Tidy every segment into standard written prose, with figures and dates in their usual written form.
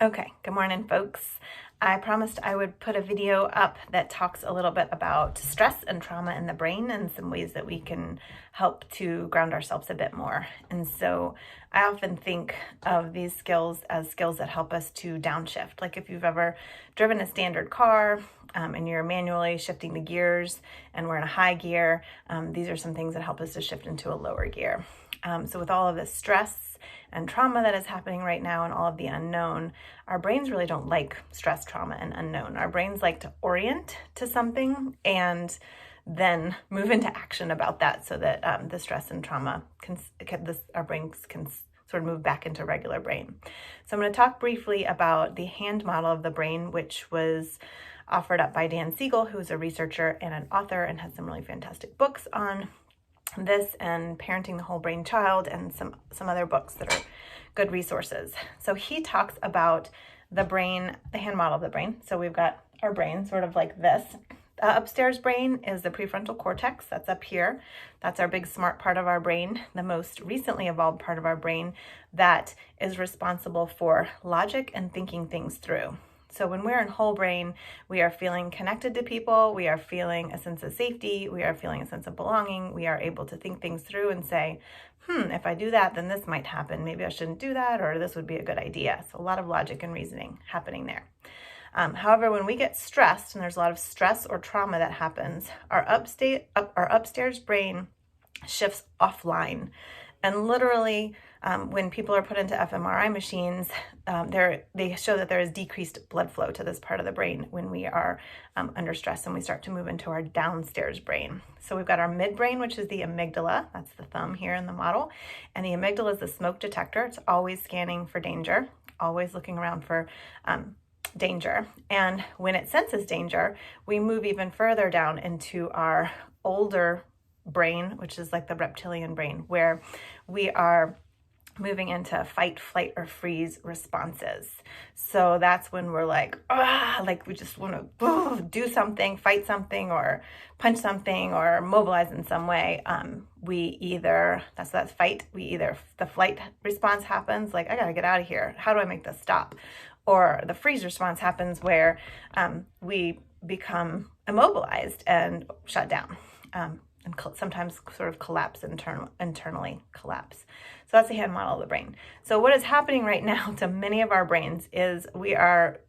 Okay, good morning, folks. I promised I would put a video up that talks a little bit about stress and trauma in the brain and some ways that we can help to ground ourselves a bit more. And so I often think of these skills as skills that help us to downshift. Like if you've ever driven a standard car and you're manually shifting the gears and we're in a high gear, these are some things that help us to shift into a lower gear. So with all of this stress and trauma that is happening right now and all of the unknown, our brains really don't like stress, trauma, and unknown. Our brains like to orient to something and then move into action about that so that the stress and trauma, our brains can sort of move back into regular brain. So I'm going to talk briefly about the hand model of the brain, which was offered up by Dan Siegel, who's a researcher and an author and has some really fantastic books on this and Parenting the Whole Brain Child and some other books that are good resources. So he talks about the brain, the hand model of the brain. So we've got our brain sort of like this. Upstairs brain is the prefrontal cortex. That's up here. That's our big smart part of our brain, the most recently evolved part of our brain that is responsible for logic and thinking things through. So when we're in whole brain, we are feeling connected to people, we are feeling a sense of safety, we are feeling a sense of belonging, we are able to think things through and say, if I do that, then this might happen. Maybe I shouldn't do that, or this would be a good idea. So a lot of logic and reasoning happening there. However, when we get stressed, and there's a lot of stress or trauma that happens, our upstairs brain shifts offline. And literally, when people are put into fMRI machines, they show that there is decreased blood flow to this part of the brain when we are under stress and we start to move into our downstairs brain. So we've got our midbrain, which is the amygdala. That's the thumb here in the model. And the amygdala is the smoke detector. It's always scanning for danger, always looking around for danger. And when it senses danger, we move even further down into our older brain, which is like the reptilian brain, where we are moving into fight, flight, or freeze responses. So that's when we're like we just want to do something, fight something, or punch something, or mobilize in some way. That's fight. The flight response happens, like, I gotta get out of here. How do I make this stop? Or the freeze response happens where we become immobilized and shut down. And sometimes sort of collapse, internally collapse. So that's the hand model of the brain. So what is happening right now to many of our brains is we are,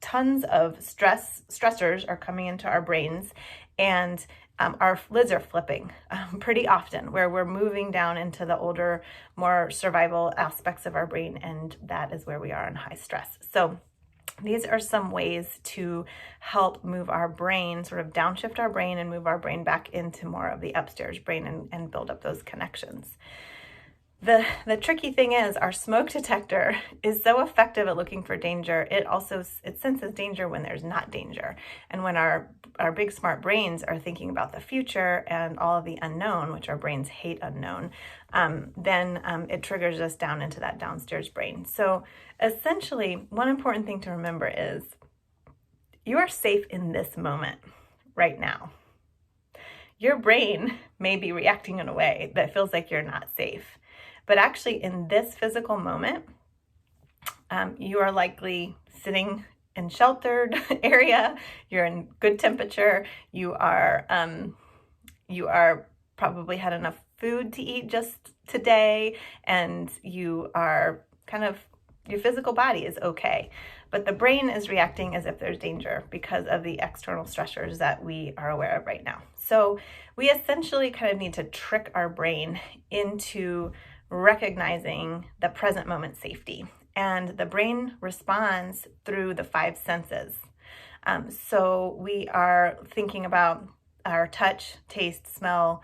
tons of stressors are coming into our brains, and our lids are flipping pretty often, where we're moving down into the older, more survival aspects of our brain, and that is where we are in high stress. So these are some ways to help move our brain, sort of downshift our brain and move our brain back into more of the upstairs brain and build up those connections. The tricky thing is our smoke detector is so effective at looking for danger. It senses danger when there's not danger. And when our big smart brains are thinking about the future and all of the unknown, which our brains hate unknown, then it triggers us down into that downstairs brain. So essentially, one important thing to remember is you are safe in this moment right now. Your brain may be reacting in a way that feels like you're not safe. But actually, in this physical moment, you are likely sitting in sheltered area. You're in good temperature. You are probably had enough food to eat just today, and you are your physical body is okay. But the brain is reacting as if there's danger because of the external stressors that we are aware of right now. So we essentially kind of need to trick our brain into recognizing the present moment safety. And the brain responds through the 5 senses. So we are thinking about our touch, taste, smell,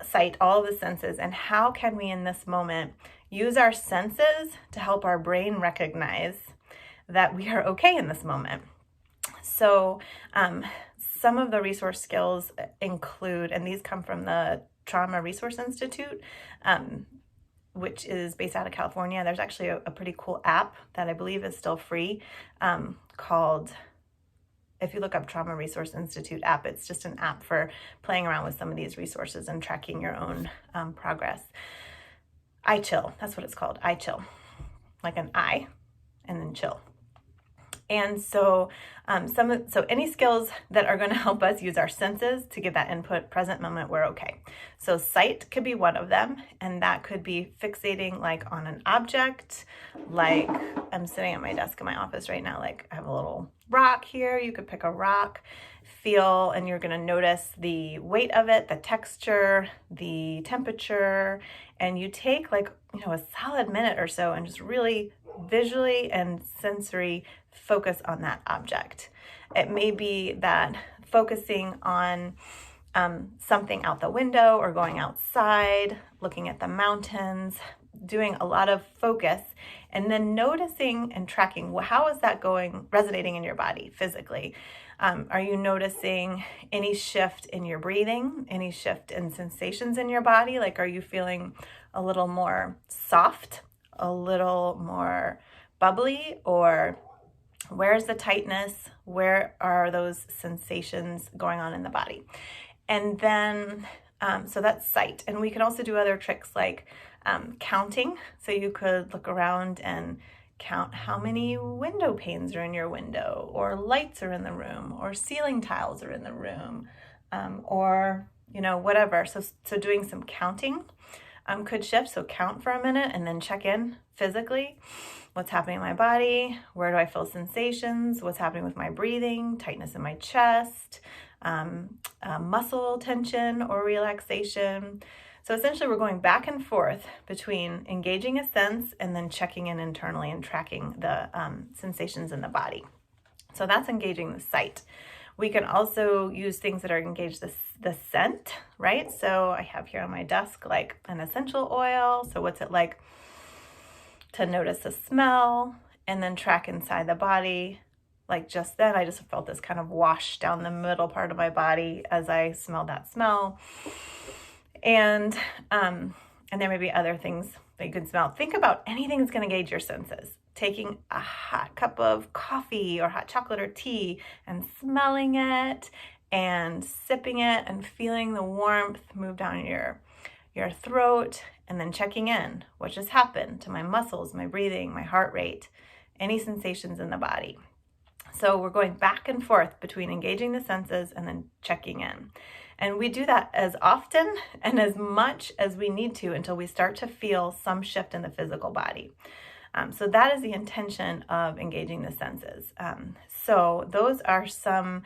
sight, all the senses, and how can we in this moment use our senses to help our brain recognize that we are okay in this moment. So some of the resource skills include, and these come from the Trauma Resource Institute, which is based out of California. There's actually a pretty cool app that I believe is still free called, if you look up Trauma Resource Institute app, it's just an app for playing around with some of these resources and tracking your own progress. iChill, that's what it's called, iChill, like an I and then chill. And so any skills that are going to help us use our senses to get that input, present moment, we're okay. So sight could be one of them, and that could be fixating like on an object. Like I'm sitting at my desk in my office right now, like I have a little rock here. You could pick a rock, feel, and you're going to notice the weight of it, the texture, the temperature, and you take like, a solid minute or so and just really visually and sensory focus on that object. It may be that focusing on something out the window or going outside, looking at the mountains, doing a lot of focus, and then noticing and tracking how is that going, resonating in your body physically. Are you noticing any shift in your breathing, any shift in sensations in your body? Like, are you feeling a little more soft, a little more bubbly, or where's the tightness? Where are those sensations going on in the body? And then, so that's sight. And we can also do other tricks like counting. So you could look around and count how many window panes are in your window, or lights are in the room, or ceiling tiles are in the room, or, whatever. So doing some counting could shift. So count for a minute and then check in physically. What's happening in my body? Where do I feel sensations? What's happening with my breathing? Tightness in my chest, muscle tension or relaxation. So essentially we're going back and forth between engaging a sense and then checking in internally and tracking the sensations in the body. So that's engaging the sight. We can also use things that are engaged the scent, right? So I have here on my desk like an essential oil. So what's it like to notice the smell and then track inside the body? Like just then I just felt this kind of wash down the middle part of my body as I smelled that smell. And there may be other things that you can smell. Think about anything that's going to engage your senses. Taking a hot cup of coffee or hot chocolate or tea and smelling it and sipping it and feeling the warmth move down your throat, and then checking in. What just happened to my muscles, my breathing, my heart rate, any sensations in the body. So we're going back and forth between engaging the senses and then checking in. And we do that as often and as much as we need to until we start to feel some shift in the physical body. So that is the intention of engaging the senses. So those are some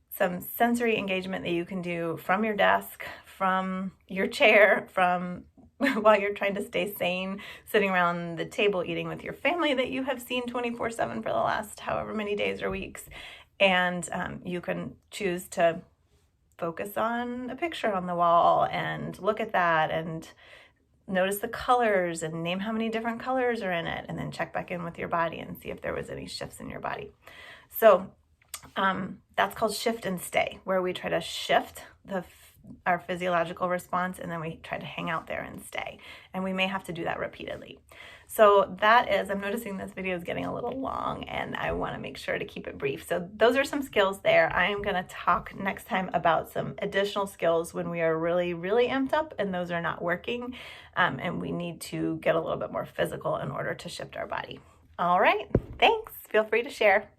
sensory engagement that you can do from your desk, from your chair, from while you're trying to stay sane, sitting around the table eating with your family that you have seen 24/7 for the last however many days or weeks. And you can choose to focus on a picture on the wall and look at that and notice the colors and name how many different colors are in it, and then check back in with your body and see if there was any shifts in your body. So that's called shift and stay, where we try to shift our physiological response and then we try to hang out there and stay. And we may have to do that repeatedly. So that is, I'm noticing this video is getting a little long and I want to make sure to keep it brief. So those are some skills there. I am going to talk next time about some additional skills when we are really, really amped up and those are not working. And we need to get a little bit more physical in order to shift our body. All right. Thanks. Feel free to share.